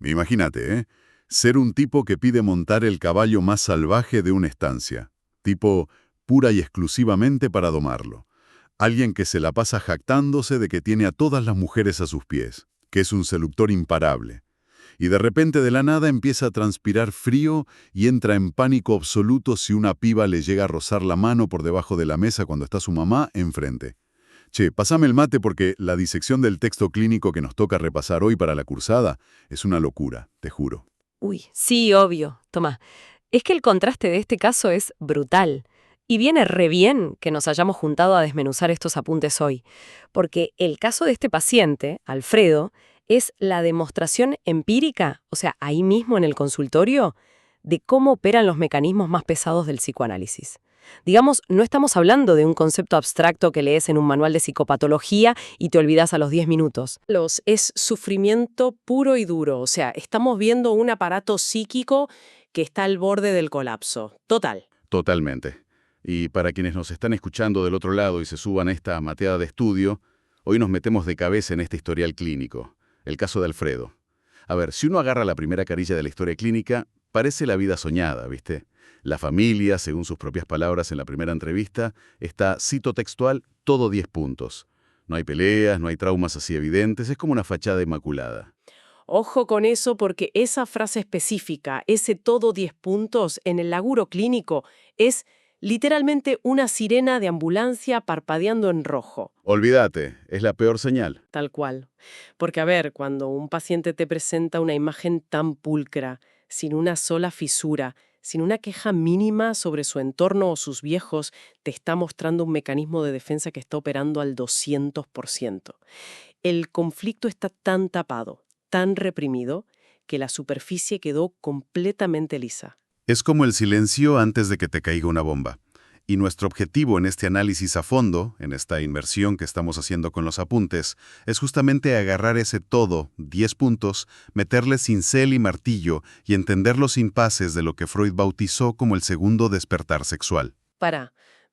Imagínate, ¿eh? Ser un tipo que pide montar el caballo más salvaje de una estancia. Tipo pura y exclusivamente para domarlo. Alguien que se la pasa jactándose de que tiene a todas las mujeres a sus pies, que es un seductor imparable. Y de repente de la nada empieza a transpirar frío y entra en pánico absoluto si una piba le llega a rozar la mano por debajo de la mesa cuando está su mamá enfrente. Che, pásame el mate porque la disección del texto clínico que nos toca repasar hoy para la cursada es una locura, te juro. Uy, sí, obvio. Toma, es que el contraste de este caso es brutal. Y viene re bien que nos hayamos juntado a desmenuzar estos apuntes hoy, porque el caso de este paciente, Alfredo, es la demostración empírica, o sea, ahí mismo en el consultorio, de cómo operan los mecanismos más pesados del psicoanálisis. Digamos, no estamos hablando de un concepto abstracto que lees en un manual de psicopatología y te olvidas a los 10 minutos. Es sufrimiento puro y duro, o sea, estamos viendo un aparato psíquico que está al borde del colapso. Total. Totalmente. Y para quienes nos están escuchando del otro lado y se suban a esta mateada de estudio, hoy nos metemos de cabeza en este historial clínico, el caso de Alfredo. A ver, si uno agarra la primera carilla de la historia clínica, parece la vida soñada, ¿viste? La familia, según sus propias palabras en la primera entrevista, está, cito textual, todo 10 puntos. No hay peleas, no hay traumas así evidentes, es como una fachada inmaculada. Ojo con eso porque esa frase específica, ese todo 10 puntos en el laburo clínico, es literalmente una sirena de ambulancia parpadeando en rojo. Olvídate, es la peor señal. Tal cual. Porque, a ver, cuando un paciente te presenta una imagen tan pulcra, sin una sola fisura, sin una queja mínima sobre su entorno o sus viejos, te está mostrando un mecanismo de defensa que está operando al 200%. El conflicto está tan tapado, tan reprimido, que la superficie quedó completamente lisa. Es como el silencio antes de que te caiga una bomba. Y nuestro objetivo en este análisis a fondo, en esta inmersión que estamos haciendo con los apuntes, es justamente agarrar ese todo, 10 puntos, meterle cincel y martillo y entender los impases de lo que Freud bautizó como el segundo despertar sexual.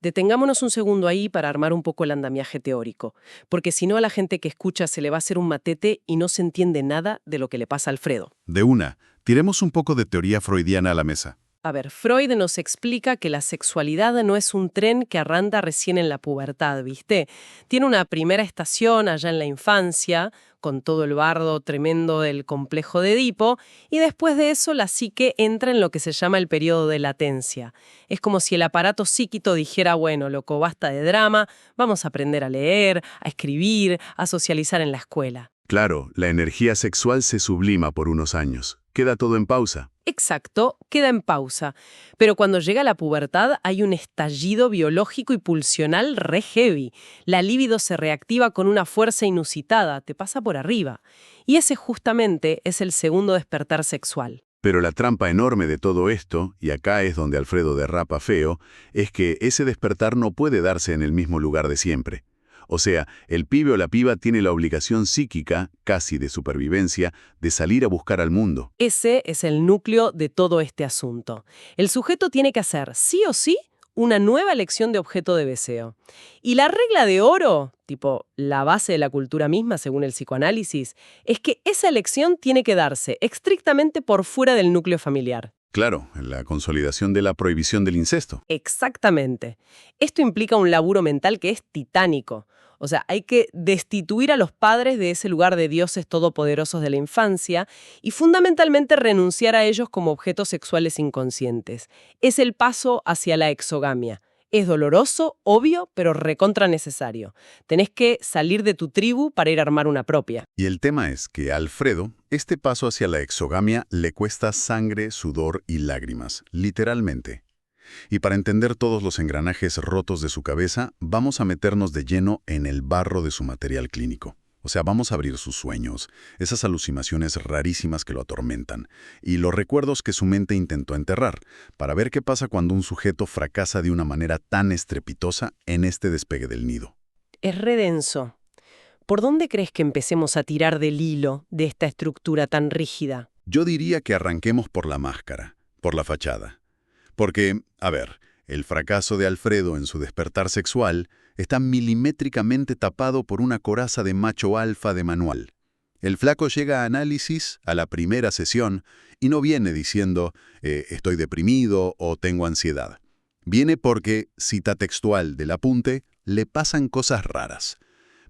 Detengámonos un segundo ahí para armar un poco el andamiaje teórico, porque si no a la gente que escucha se le va a hacer un matete y no se entiende nada de lo que le pasa a Alfredo. De una, tiremos un poco de teoría freudiana a la mesa. A ver, Freud nos explica que la sexualidad no es un tren que arranca recién en la pubertad, ¿viste? Tiene una primera estación allá en la infancia, con todo el bardo tremendo del complejo de Edipo, y después de eso la psique entra en lo que se llama el periodo de latencia. Es como si el aparato psíquico dijera, bueno, loco, basta de drama, vamos a aprender a leer, a escribir, a socializar en la escuela. Claro, la energía sexual se sublima por unos años. Queda todo en pausa. Exacto, queda en pausa. Pero cuando llega la pubertad hay un estallido biológico y pulsional re heavy. La libido se reactiva con una fuerza inusitada, te pasa por arriba. Y ese justamente es el segundo despertar sexual. Pero la trampa enorme de todo esto, y acá es donde Alfredo derrapa feo, es que ese despertar no puede darse en el mismo lugar de siempre. O sea, el pibe o la piba tiene la obligación psíquica, casi de supervivencia, de salir a buscar al mundo. Ese es el núcleo de todo este asunto. El sujeto tiene que hacer, sí o sí, una nueva elección de objeto de deseo. Y la regla de oro, tipo la base de la cultura misma según el psicoanálisis, es que esa elección tiene que darse estrictamente por fuera del núcleo familiar. Claro, la consolidación de la prohibición del incesto. Exactamente. Esto implica un laburo mental que es titánico. O sea, hay que destituir a los padres de ese lugar de dioses todopoderosos de la infancia y fundamentalmente renunciar a ellos como objetos sexuales inconscientes. Es el paso hacia la exogamia. Es doloroso, obvio, pero recontra necesario. Tenés que salir de tu tribu para ir a armar una propia. Y el tema es que a Alfredo, este paso hacia la exogamia le cuesta sangre, sudor y lágrimas, literalmente. Y para entender todos los engranajes rotos de su cabeza, vamos a meternos de lleno en el barro de su material clínico. O sea, vamos a abrir sus sueños, esas alucinaciones rarísimas que lo atormentan, y los recuerdos que su mente intentó enterrar, para ver qué pasa cuando un sujeto fracasa de una manera tan estrepitosa en este despegue del nido. Es re denso. ¿Por dónde crees que empecemos a tirar del hilo de esta estructura tan rígida? Yo diría que arranquemos por la máscara, por la fachada. Porque, a ver, el fracaso de Alfredo en su despertar sexual está milimétricamente tapado por una coraza de macho alfa de manual. El flaco llega a análisis a la primera sesión y no viene diciendo estoy deprimido o tengo ansiedad. Viene porque, cita textual del apunte, le pasan cosas raras.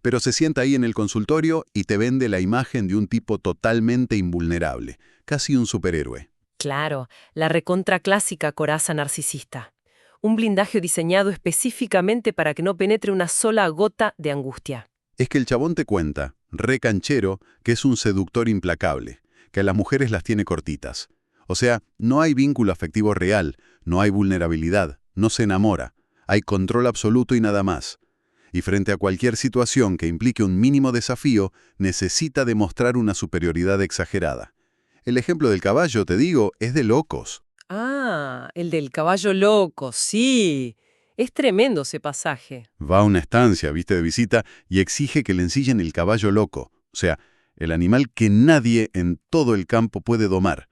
Pero se sienta ahí en el consultorio y te vende la imagen de un tipo totalmente invulnerable, casi un superhéroe. Claro, la recontra clásica coraza narcisista. Un blindaje diseñado específicamente para que no penetre una sola gota de angustia. Es que el chabón te cuenta, re canchero, que es un seductor implacable, que a las mujeres las tiene cortitas. O sea, no hay vínculo afectivo real, no hay vulnerabilidad, no se enamora, hay control absoluto y nada más. Y frente a cualquier situación que implique un mínimo desafío, necesita demostrar una superioridad exagerada. El ejemplo del caballo, te digo, es de locos. Ah, el del caballo loco, sí. Es tremendo ese pasaje. Va a una estancia, viste, de visita, y exige que le ensillen el caballo loco, o sea, el animal que nadie en todo el campo puede domar.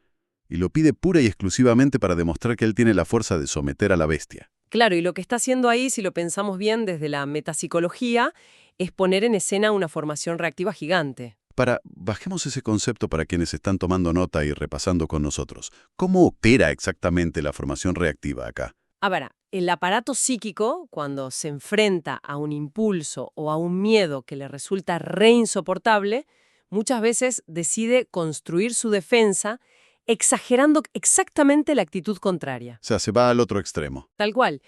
Y lo pide pura y exclusivamente para demostrar que él tiene la fuerza de someter a la bestia. Claro, y lo que está haciendo ahí, si lo pensamos bien desde la metapsicología, es poner en escena una formación reactiva gigante. Bajemos ese concepto para quienes están tomando nota y repasando con nosotros. ¿Cómo opera exactamente la formación reactiva acá? A ver, el aparato psíquico, cuando se enfrenta a un impulso o a un miedo que le resulta re insoportable, muchas veces decide construir su defensa exagerando exactamente la actitud contraria. O sea, se va al otro extremo. Tal cual.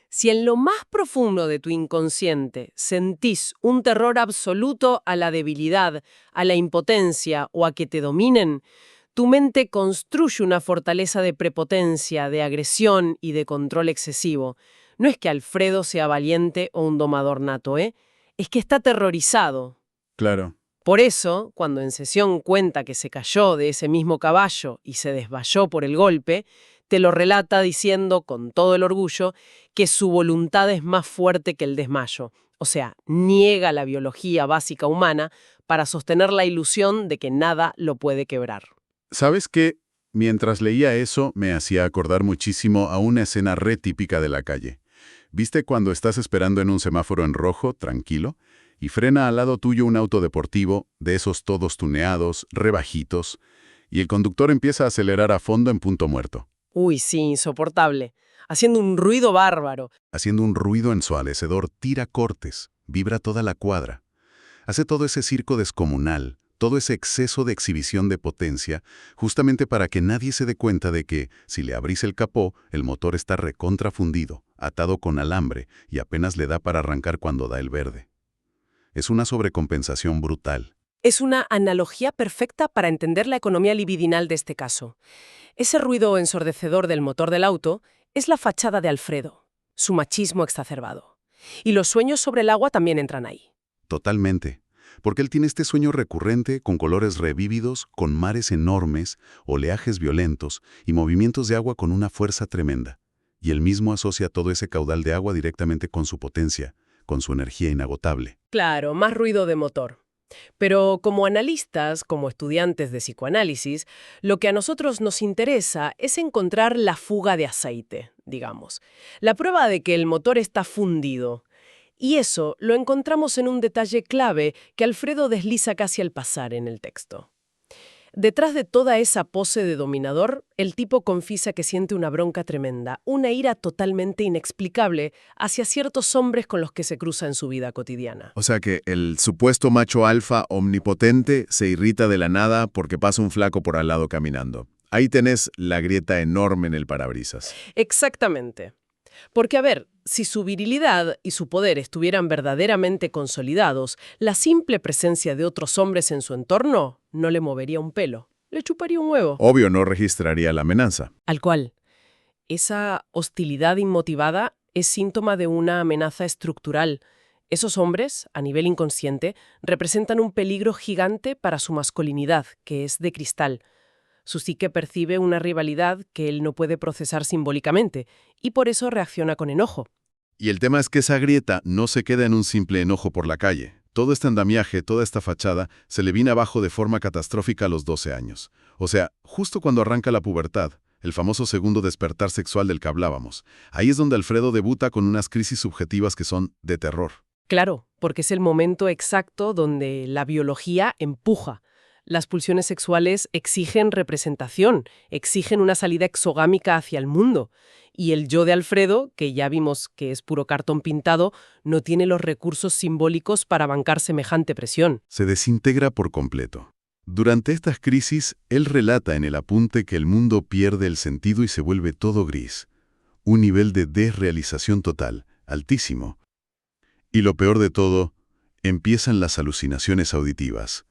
Si en lo más profundo de tu inconsciente sentís un terror absoluto a la debilidad, a la impotencia o a que te dominen, tu mente construye una fortaleza de prepotencia, de agresión y de control excesivo. No es que Alfredo sea valiente o un domador nato, ¿eh? Es que está aterrorizado. Claro. Por eso, cuando en sesión cuenta que se cayó de ese mismo caballo y se desmayó por el golpe, te lo relata diciendo con todo el orgullo que su voluntad es más fuerte que el desmayo. O sea, niega la biología básica humana para sostener la ilusión de que nada lo puede quebrar. ¿Sabes qué? Mientras leía eso, me hacía acordar muchísimo a una escena re típica de la calle. ¿Viste cuando estás esperando en un semáforo en rojo, tranquilo, y frena al lado tuyo un auto deportivo, de esos todos tuneados, re bajitos, y el conductor empieza a acelerar a fondo en punto muerto? Uy, sí, insoportable. Haciendo un ruido bárbaro. Haciendo un ruido ensordecedor, tira cortes, vibra toda la cuadra. Hace todo ese circo descomunal, todo ese exceso de exhibición de potencia, justamente para que nadie se dé cuenta de que, si le abrís el capó, el motor está recontrafundido, atado con alambre, y apenas le da para arrancar cuando da el verde. Es una sobrecompensación brutal. Es una analogía perfecta para entender la economía libidinal de este caso. Ese ruido ensordecedor del motor del auto es la fachada de Alfredo, su machismo exacerbado. Y los sueños sobre el agua también entran ahí. Totalmente. Porque él tiene este sueño recurrente con colores revívidos, con mares enormes, oleajes violentos y movimientos de agua con una fuerza tremenda. Y él mismo asocia todo ese caudal de agua directamente con su potencia, con su energía inagotable. Claro, más ruido de motor. Pero como analistas, como estudiantes de psicoanálisis, lo que a nosotros nos interesa es encontrar la fuga de aceite, digamos. La prueba de que el motor está fundido. Y eso lo encontramos en un detalle clave que Alfredo desliza casi al pasar en el texto. Detrás de toda esa pose de dominador, el tipo confiesa que siente una bronca tremenda, una ira totalmente inexplicable hacia ciertos hombres con los que se cruza en su vida cotidiana. O sea que el supuesto macho alfa omnipotente se irrita de la nada porque pasa un flaco por al lado caminando. Ahí tenés la grieta enorme en el parabrisas. Exactamente. Porque, a ver, si su virilidad y su poder estuvieran verdaderamente consolidados, la simple presencia de otros hombres en su entorno no le movería un pelo, le chuparía un huevo. Obvio no registraría la amenaza. Al cual, esa hostilidad inmotivada es síntoma de una amenaza estructural. Esos hombres, a nivel inconsciente, representan un peligro gigante para su masculinidad, que es de cristal. Su psique percibe una rivalidad que él no puede procesar simbólicamente, y por eso reacciona con enojo. Y el tema es que esa grieta no se queda en un simple enojo por la calle. Todo este andamiaje, toda esta fachada, se le viene abajo de forma catastrófica a los 12 años. O sea, justo cuando arranca la pubertad, el famoso segundo despertar sexual del que hablábamos. Ahí es donde Alfredo debuta con unas crisis subjetivas que son de terror. Claro, porque es el momento exacto donde la biología empuja. Las pulsiones sexuales exigen representación, exigen una salida exogámica hacia el mundo. Y el yo de Alfredo, que ya vimos que es puro cartón pintado, no tiene los recursos simbólicos para bancar semejante presión. Se desintegra por completo. Durante estas crisis, él relata en el apunte que el mundo pierde el sentido y se vuelve todo gris. Un nivel de desrealización total, altísimo. Y lo peor de todo, empiezan las alucinaciones auditivas.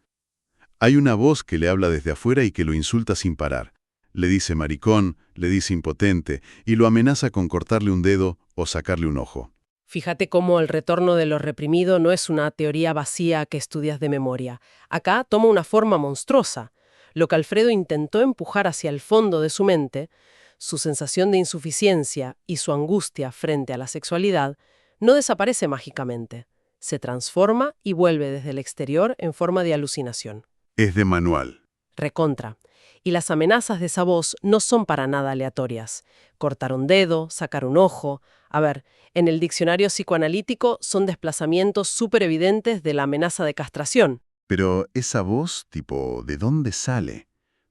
Hay una voz que le habla desde afuera y que lo insulta sin parar. Le dice maricón, le dice impotente y lo amenaza con cortarle un dedo o sacarle un ojo. Fíjate cómo el retorno de lo reprimido no es una teoría vacía que estudias de memoria. Acá toma una forma monstruosa. Lo que Alfredo intentó empujar hacia el fondo de su mente, su sensación de insuficiencia y su angustia frente a la sexualidad, no desaparece mágicamente. Se transforma y vuelve desde el exterior en forma de alucinación. Es de manual. Recontra. Y las amenazas de esa voz no son para nada aleatorias. Cortar un dedo, sacar un ojo. A ver, en el diccionario psicoanalítico son desplazamientos súper evidentes de la amenaza de castración. Pero esa voz, tipo, ¿de dónde sale?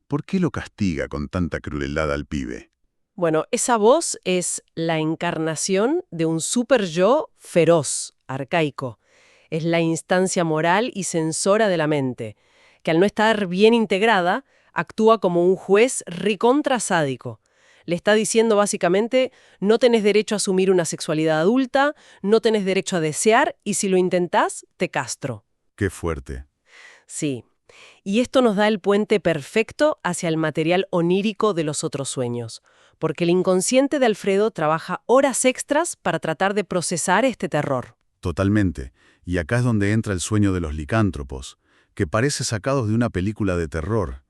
¿Por qué lo castiga con tanta crueldad al pibe? Bueno, esa voz es la encarnación de un super yo feroz, arcaico. Es la instancia moral y censora de la mente, que al no estar bien integrada, actúa como un juez recontra sádico. Le está diciendo básicamente, no tenés derecho a asumir una sexualidad adulta, no tenés derecho a desear y si lo intentás, te castro. Qué fuerte. Sí. Y esto nos da el puente perfecto hacia el material onírico de los otros sueños, porque el inconsciente de Alfredo trabaja horas extras para tratar de procesar este terror. Totalmente. Y acá es donde entra el sueño de los licántropos, que parece sacados de una película de terror.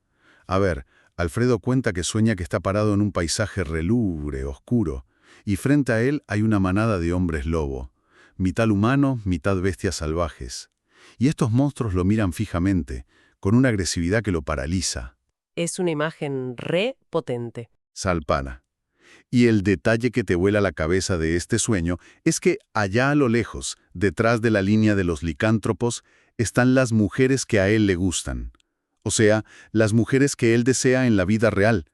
A ver, Alfredo cuenta que sueña que está parado en un paisaje lúgubre, oscuro, y frente a él hay una manada de hombres lobo, mitad humano, mitad bestias salvajes. Y estos monstruos lo miran fijamente, con una agresividad que lo paraliza. Es una imagen re potente. Salpana. Y el detalle que te vuela la cabeza de este sueño es que allá a lo lejos, detrás de la línea de los licántropos, están las mujeres que a él le gustan. O sea, las mujeres que él desea en la vida real.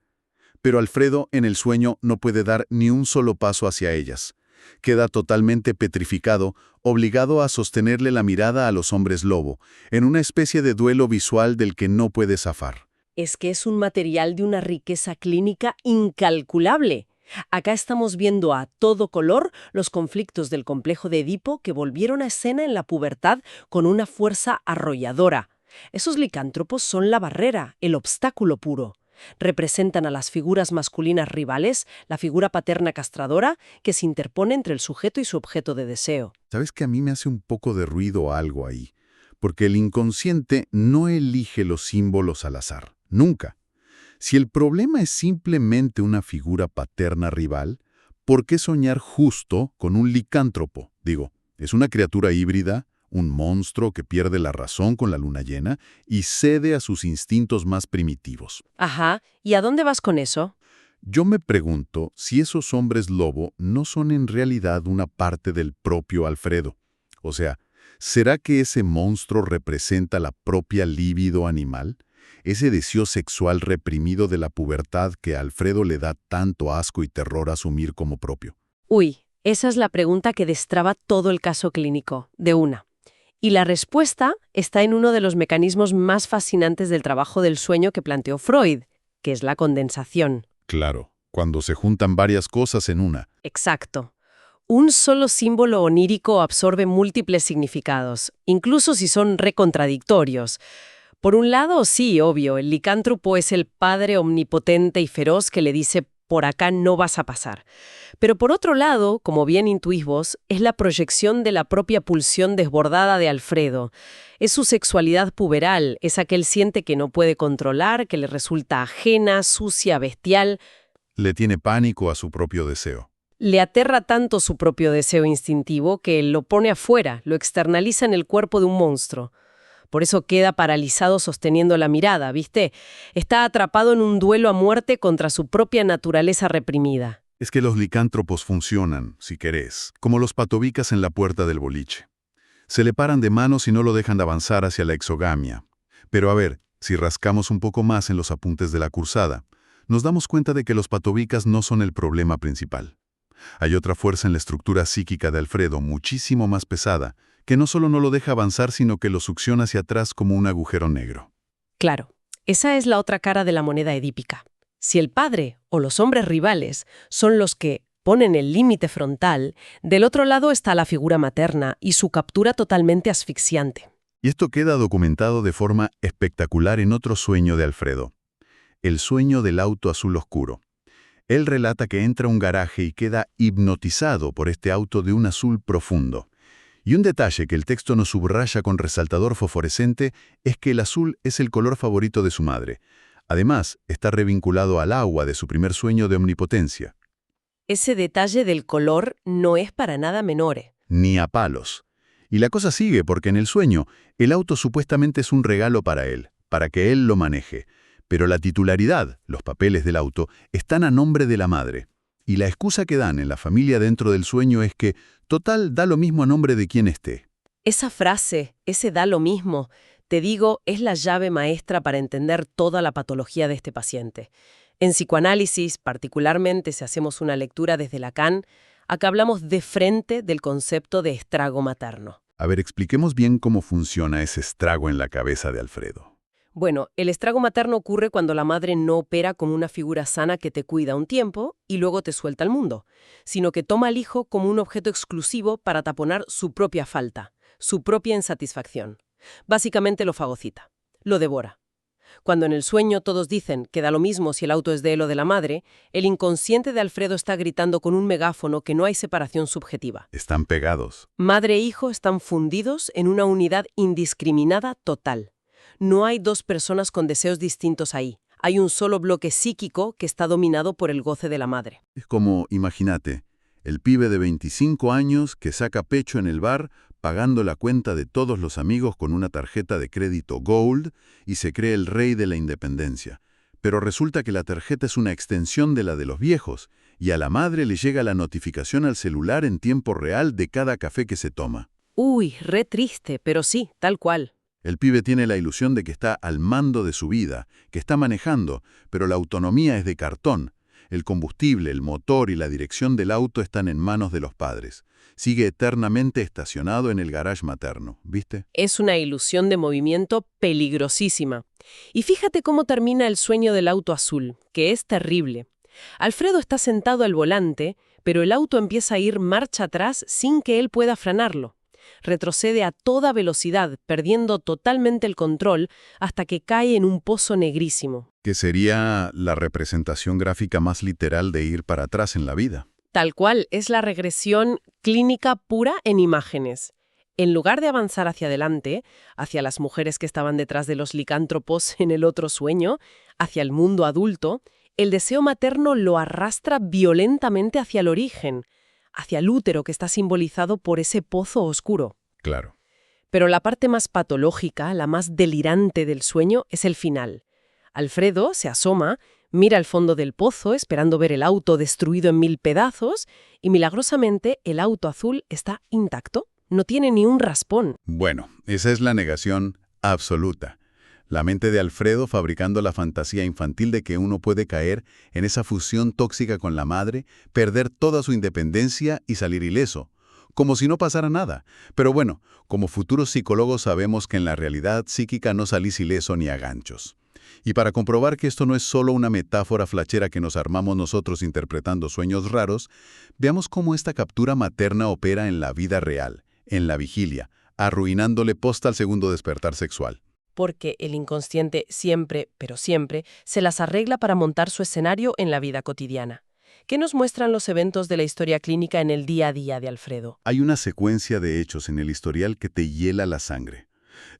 Pero Alfredo, en el sueño, no puede dar ni un solo paso hacia ellas. Queda totalmente petrificado, obligado a sostenerle la mirada a los hombres lobo, en una especie de duelo visual del que no puede zafar. Es que es un material de una riqueza clínica incalculable. Acá estamos viendo a todo color los conflictos del complejo de Edipo que volvieron a escena en la pubertad con una fuerza arrolladora. Esos licántropos son la barrera, el obstáculo puro. Representan a las figuras masculinas rivales, la figura paterna castradora, que se interpone entre el sujeto y su objeto de deseo. ¿Sabes que a mí me hace un poco de ruido algo ahí? Porque el inconsciente no elige los símbolos al azar, nunca. Si el problema es simplemente una figura paterna rival, ¿por qué soñar justo con un licántropo? Digo, es una criatura híbrida, un monstruo que pierde la razón con la luna llena y cede a sus instintos más primitivos. Ajá, ¿y a dónde vas con eso? Yo me pregunto si esos hombres lobo no son en realidad una parte del propio Alfredo. O sea, ¿será que ese monstruo representa la propia libido animal? Ese deseo sexual reprimido de la pubertad que a Alfredo le da tanto asco y terror asumir como propio. Uy, esa es la pregunta que destraba todo el caso clínico, de una. Y la respuesta está en uno de los mecanismos más fascinantes del trabajo del sueño que planteó Freud, que es la condensación. Claro, cuando se juntan varias cosas en una. Exacto. Un solo símbolo onírico absorbe múltiples significados, incluso si son recontradictorios. Por un lado, sí, obvio, el licántropo es el padre omnipotente y feroz que le dice «por acá no vas a pasar». Pero por otro lado, como bien intuís vos, es la proyección de la propia pulsión desbordada de Alfredo. Es su sexualidad puberal, esa que él siente que no puede controlar, que le resulta ajena, sucia, bestial. Le tiene pánico a su propio deseo. Le aterra tanto su propio deseo instintivo que lo pone afuera, lo externaliza en el cuerpo de un monstruo. Por eso queda paralizado sosteniendo la mirada, ¿viste? Está atrapado en un duelo a muerte contra su propia naturaleza reprimida. Es que los licántropos funcionan, si querés, como los patobicas en la puerta del boliche. Se le paran de manos y no lo dejan de avanzar hacia la exogamia. Pero a ver, Si rascamos un poco más en los apuntes de la cursada, nos damos cuenta de que los patobicas no son el problema principal. Hay otra fuerza en la estructura psíquica de Alfredo, muchísimo más pesada, que no solo no lo deja avanzar, sino que lo succiona hacia atrás como un agujero negro. Claro, esa es la otra cara de la moneda edípica. Si el padre o los hombres rivales son los que ponen el límite frontal, del otro lado está la figura materna y su captura totalmente asfixiante. Y esto queda documentado de forma espectacular en otro sueño de Alfredo, el sueño del auto azul oscuro. Él relata que entra a un garaje y queda hipnotizado por este auto de un azul profundo. Y un detalle que el texto nos subraya con resaltador fosforescente es que el azul es el color favorito de su madre. Además, está revinculado al agua de su primer sueño de omnipotencia. Ese detalle del color no es para nada menor. Ni a palos. Y la cosa sigue porque en el sueño, el auto supuestamente es un regalo para él, para que él lo maneje. Pero la titularidad, los papeles del auto, están a nombre de la madre. Y la excusa que dan en la familia dentro del sueño es que, total, da lo mismo a nombre de quien esté. Esa frase, ese da lo mismo, te digo, es la llave maestra para entender toda la patología de este paciente. En psicoanálisis, particularmente si hacemos una lectura desde Lacan, acá hablamos de frente del concepto de estrago materno. A ver, expliquemos bien cómo funciona ese estrago en la cabeza de Alfredo. Bueno, el estrago materno ocurre cuando la madre no opera como una figura sana que te cuida un tiempo y luego te suelta al mundo, sino que toma al hijo como un objeto exclusivo para taponar su propia falta, su propia insatisfacción. Básicamente lo fagocita, lo devora. Cuando en el sueño todos dicen que da lo mismo si el auto es de él o de la madre, el inconsciente de Alfredo está gritando con un megáfono que no hay separación subjetiva. Están pegados. Madre e hijo están fundidos en una unidad indiscriminada total. No hay dos personas con deseos distintos ahí. Hay un solo bloque psíquico que está dominado por el goce de la madre. Es como, imagínate, el pibe de 25 años que saca pecho en el bar pagando la cuenta de todos los amigos con una tarjeta de crédito Gold y se cree el rey de la independencia. Pero resulta que la tarjeta es una extensión de la de los viejos y a la madre le llega la notificación al celular en tiempo real de cada café que se toma. Uy, re triste, pero sí, tal cual. El pibe tiene la ilusión de que está al mando de su vida, que está manejando, pero la autonomía es de cartón. El combustible, el motor y la dirección del auto están en manos de los padres. Sigue eternamente estacionado en el garage materno, ¿viste? Es una ilusión de movimiento peligrosísima. Y fíjate cómo termina el sueño del auto azul, que es terrible. Alfredo está sentado al volante, pero el auto empieza a ir marcha atrás sin que él pueda frenarlo. Retrocede a toda velocidad, perdiendo totalmente el control, hasta que cae en un pozo negrísimo. Que sería la representación gráfica más literal de ir para atrás en la vida. Tal cual, es la regresión clínica pura en imágenes. En lugar de avanzar hacia adelante, hacia las mujeres que estaban detrás de los licántropos en el otro sueño, hacia el mundo adulto, el deseo materno lo arrastra violentamente hacia el origen, hacia el útero que está simbolizado por ese pozo oscuro. Claro. Pero la parte más patológica, la más delirante del sueño, es el final. Alfredo se asoma, mira al fondo del pozo esperando ver el auto destruido en 1000 pedazos y milagrosamente el auto azul está intacto, no tiene ni un raspón. Bueno, esa es la negación absoluta. La mente de Alfredo fabricando la fantasía infantil de que uno puede caer en esa fusión tóxica con la madre, perder toda su independencia y salir ileso, como si no pasara nada. Pero bueno, como futuros psicólogos sabemos que en la realidad psíquica no salís ileso ni a ganchos. Y para comprobar que esto no es solo una metáfora flachera que nos armamos nosotros interpretando sueños raros, veamos cómo esta captura materna opera en la vida real, en la vigilia, arruinándole posta al segundo despertar sexual. Porque el inconsciente siempre, pero siempre, se las arregla para montar su escenario en la vida cotidiana. ¿Qué nos muestran los eventos de la historia clínica en el día a día de Alfredo? Hay una secuencia de hechos en el historial que te hiela la sangre.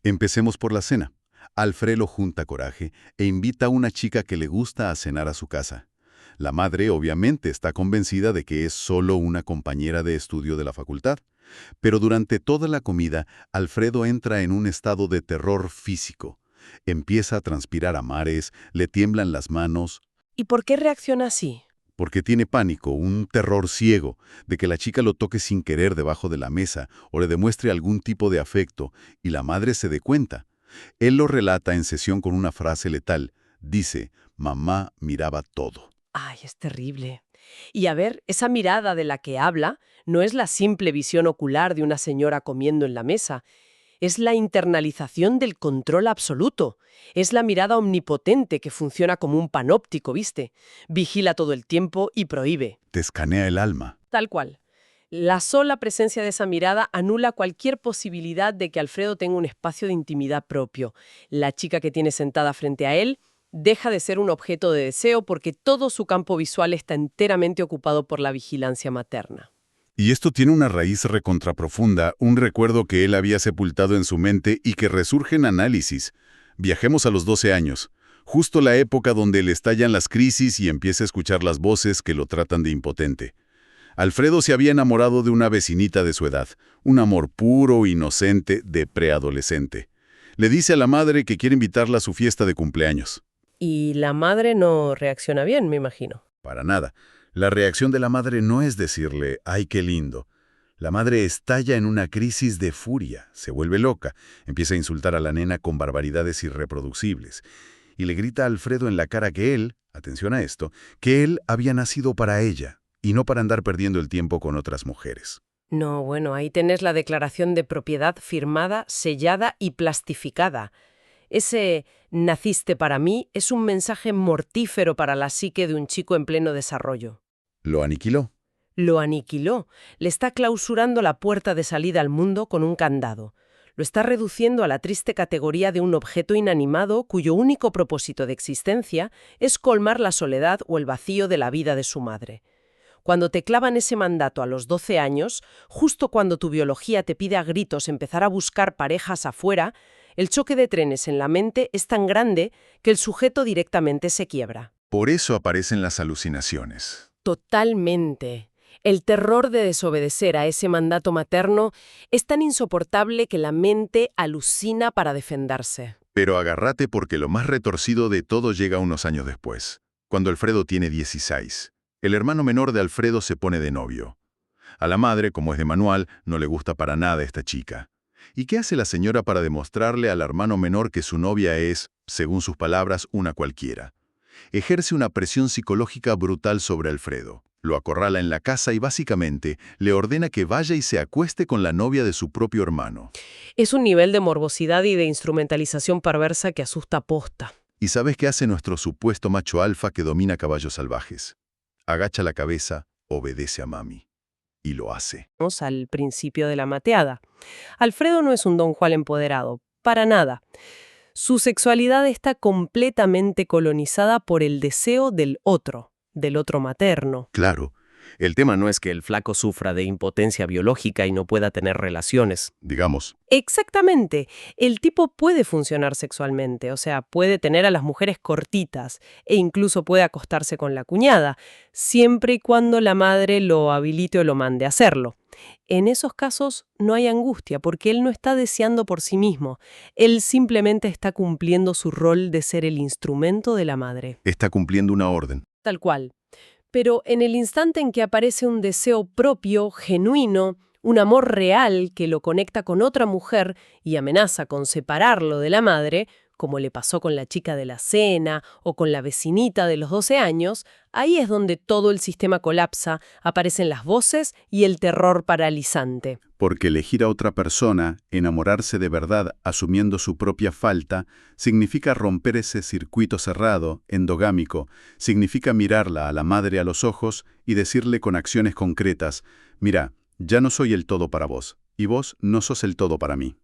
Empecemos por la cena. Alfredo junta coraje e invita a una chica que le gusta a cenar a su casa. La madre, obviamente, está convencida de que es solo una compañera de estudio de la facultad. Pero durante toda la comida, Alfredo entra en un estado de terror físico. Empieza a transpirar a mares, le tiemblan las manos. ¿Y por qué reacciona así? Porque tiene pánico, un terror ciego, de que la chica lo toque sin querer debajo de la mesa o le demuestre algún tipo de afecto, y la madre se dé cuenta. Él lo relata en sesión con una frase letal. Dice, mamá miraba todo. Ay, es terrible. Y a ver, esa mirada de la que habla no es la simple visión ocular de una señora comiendo en la mesa. Es la internalización del control absoluto. Es la mirada omnipotente que funciona como un panóptico, ¿viste? Vigila todo el tiempo y prohíbe. Te escanea el alma. Tal cual. La sola presencia de esa mirada anula cualquier posibilidad de que Alfredo tenga un espacio de intimidad propio. La chica que tiene sentada frente a él deja de ser un objeto de deseo porque todo su campo visual está enteramente ocupado por la vigilancia materna. Y esto tiene una raíz recontraprofunda, un recuerdo que él había sepultado en su mente y que resurge en análisis. Viajemos a los 12 años, justo la época donde le estallan las crisis y empieza a escuchar las voces que lo tratan de impotente. Alfredo se había enamorado de una vecinita de su edad, un amor puro, inocente, de preadolescente. Le dice a la madre que quiere invitarla a su fiesta de cumpleaños. Y la madre no reacciona bien, me imagino. Para nada. La reacción de la madre no es decirle, ¡ay, qué lindo! La madre estalla en una crisis de furia, se vuelve loca, empieza a insultar a la nena con barbaridades irreproducibles. Y le grita a Alfredo en la cara que él, atención a esto, que él había nacido para ella, y no para andar perdiendo el tiempo con otras mujeres. No, bueno, ahí tenés la declaración de propiedad firmada, sellada y plastificada. Ese «naciste para mí» es un mensaje mortífero para la psique de un chico en pleno desarrollo. Lo aniquiló. Lo aniquiló. Le está clausurando la puerta de salida al mundo con un candado. Lo está reduciendo a la triste categoría de un objeto inanimado cuyo único propósito de existencia es colmar la soledad o el vacío de la vida de su madre. Cuando te clavan ese mandato a los 12 años, justo cuando tu biología te pide a gritos empezar a buscar parejas afuera, el choque de trenes en la mente es tan grande que el sujeto directamente se quiebra. Por eso aparecen las alucinaciones. Totalmente. El terror de desobedecer a ese mandato materno es tan insoportable que la mente alucina para defenderse. Pero agárrate porque lo más retorcido de todo llega unos años después, cuando Alfredo tiene 16. El hermano menor de Alfredo se pone de novio. A la madre, como es de manual, no le gusta para nada esta chica. ¿Y qué hace la señora para demostrarle al hermano menor que su novia es, según sus palabras, una cualquiera? Ejerce una presión psicológica brutal sobre Alfredo. Lo acorrala en la casa y básicamente le ordena que vaya y se acueste con la novia de su propio hermano. Es un nivel de morbosidad y de instrumentalización perversa que asusta posta. ¿Y sabes qué hace nuestro supuesto macho alfa que domina caballos salvajes? Agacha la cabeza, obedece a mami. Y lo hace. Vamos al principio de la mateada. Alfredo no es un Don Juan empoderado, para nada. Su sexualidad está completamente colonizada por el deseo del otro materno. Claro. El tema no es que el flaco sufra de impotencia biológica y no pueda tener relaciones. Digamos. Exactamente. El tipo puede funcionar sexualmente, o sea, puede tener a las mujeres cortitas e incluso puede acostarse con la cuñada, siempre y cuando la madre lo habilite o lo mande a hacerlo. En esos casos no hay angustia porque él no está deseando por sí mismo. Él simplemente está cumpliendo su rol de ser el instrumento de la madre. Está cumpliendo una orden. Tal cual. Pero en el instante en que aparece un deseo propio, genuino, un amor real que lo conecta con otra mujer y amenaza con separarlo de la madre, como le pasó con la chica de la cena o con la vecinita de los 12 años, ahí es donde todo el sistema colapsa, aparecen las voces y el terror paralizante. Porque elegir a otra persona, enamorarse de verdad asumiendo su propia falta, significa romper ese circuito cerrado, endogámico, significa mirarla a la madre a los ojos y decirle con acciones concretas, mira, ya no soy el todo para vos, y vos no sos el todo para mí.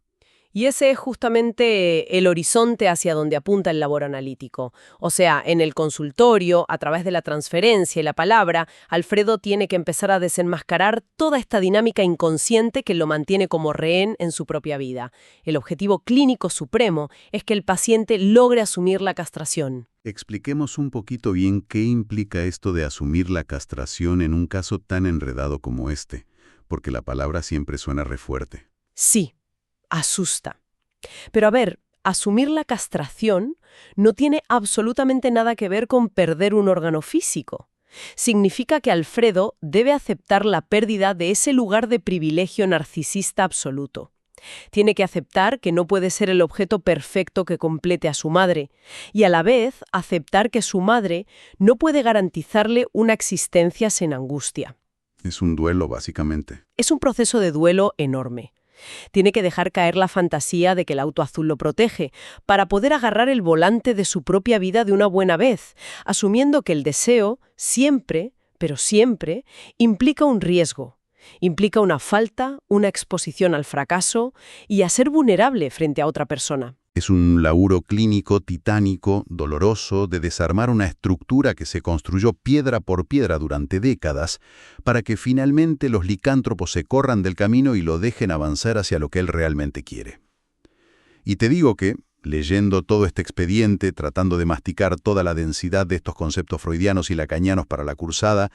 Y ese es justamente el horizonte hacia donde apunta el labor analítico. O sea, en el consultorio, a través de la transferencia y la palabra, Alfredo tiene que empezar a desenmascarar toda esta dinámica inconsciente que lo mantiene como rehén en su propia vida. El objetivo clínico supremo es que el paciente logre asumir la castración. Expliquemos un poquito bien qué implica esto de asumir la castración en un caso tan enredado como este, porque la palabra siempre suena re fuerte. Sí. Asusta. Pero a ver, asumir la castración no tiene absolutamente nada que ver con perder un órgano físico. Significa que Alfredo debe aceptar la pérdida de ese lugar de privilegio narcisista absoluto. Tiene que aceptar que no puede ser el objeto perfecto que complete a su madre, y a la vez aceptar que su madre no puede garantizarle una existencia sin angustia. Es un duelo, básicamente. Es un proceso de duelo enorme. Tiene que dejar caer la fantasía de que el auto azul lo protege, para poder agarrar el volante de su propia vida de una buena vez, asumiendo que el deseo siempre, pero siempre, implica un riesgo. Implica una falta, una exposición al fracaso y a ser vulnerable frente a otra persona. Es un laburo clínico, titánico, doloroso, de desarmar una estructura que se construyó piedra por piedra durante décadas para que finalmente los licántropos se corran del camino y lo dejen avanzar hacia lo que él realmente quiere. Y te digo que, leyendo todo este expediente, tratando de masticar toda la densidad de estos conceptos freudianos y lacanianos para la cursada,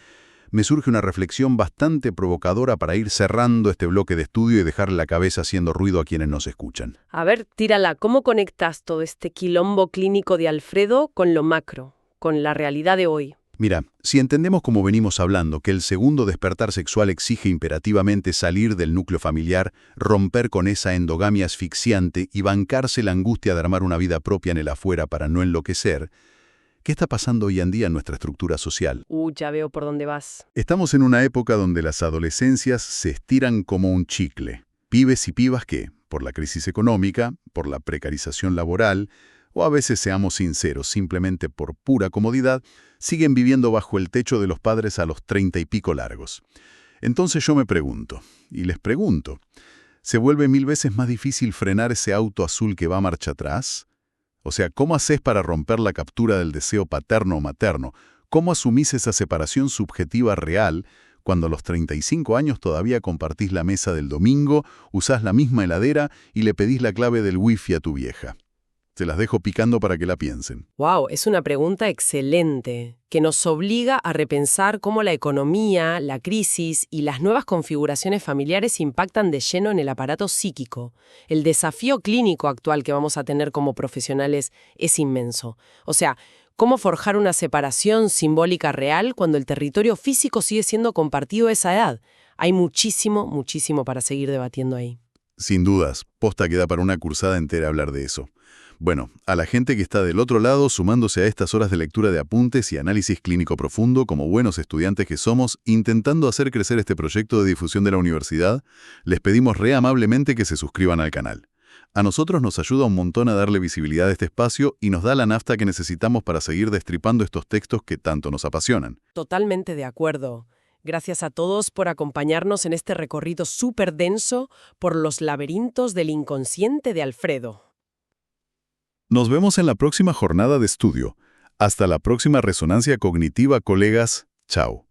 me surge una reflexión bastante provocadora para ir cerrando este bloque de estudio y dejarle la cabeza haciendo ruido a quienes nos escuchan. A ver, tírala, ¿cómo conectas todo este quilombo clínico de Alfredo con lo macro, con la realidad de hoy? Mira, si entendemos como venimos hablando que el segundo despertar sexual exige imperativamente salir del núcleo familiar, romper con esa endogamia asfixiante y bancarse la angustia de armar una vida propia en el afuera para no enloquecer, ¿qué está pasando hoy en día en nuestra estructura social? Ya veo por dónde vas. Estamos en una época donde las adolescencias se estiran como un chicle. Pibes y pibas que, por la crisis económica, por la precarización laboral, o a veces, seamos sinceros, simplemente por pura comodidad, siguen viviendo bajo el techo de los padres a los 30 y pico largos. Entonces yo me pregunto, y les pregunto, ¿se vuelve 1000 veces más difícil frenar ese auto azul que va marcha atrás? O sea, ¿cómo haces para romper la captura del deseo paterno o materno? ¿Cómo asumís esa separación subjetiva real cuando a los 35 años todavía compartís la mesa del domingo, usás la misma heladera y le pedís la clave del wifi a tu vieja? Se las dejo picando para que la piensen. Wow, es una pregunta excelente, que nos obliga a repensar cómo la economía, la crisis y las nuevas configuraciones familiares impactan de lleno en el aparato psíquico. El desafío clínico actual que vamos a tener como profesionales es inmenso. O sea, ¿cómo forjar una separación simbólica real cuando el territorio físico sigue siendo compartido a esa edad? Hay muchísimo, muchísimo para seguir debatiendo ahí. Sin dudas, posta queda para una cursada entera hablar de eso. Bueno, a la gente que está del otro lado sumándose a estas horas de lectura de apuntes y análisis clínico profundo como buenos estudiantes que somos, intentando hacer crecer este proyecto de difusión de la universidad, les pedimos re amablemente que se suscriban al canal. A nosotros nos ayuda un montón a darle visibilidad a este espacio y nos da la nafta que necesitamos para seguir destripando estos textos que tanto nos apasionan. Totalmente de acuerdo. Gracias a todos por acompañarnos en este recorrido súper denso por los laberintos del inconsciente de Alfredo. Nos vemos en la próxima jornada de estudio. Hasta la próxima resonancia cognitiva, colegas. Chao.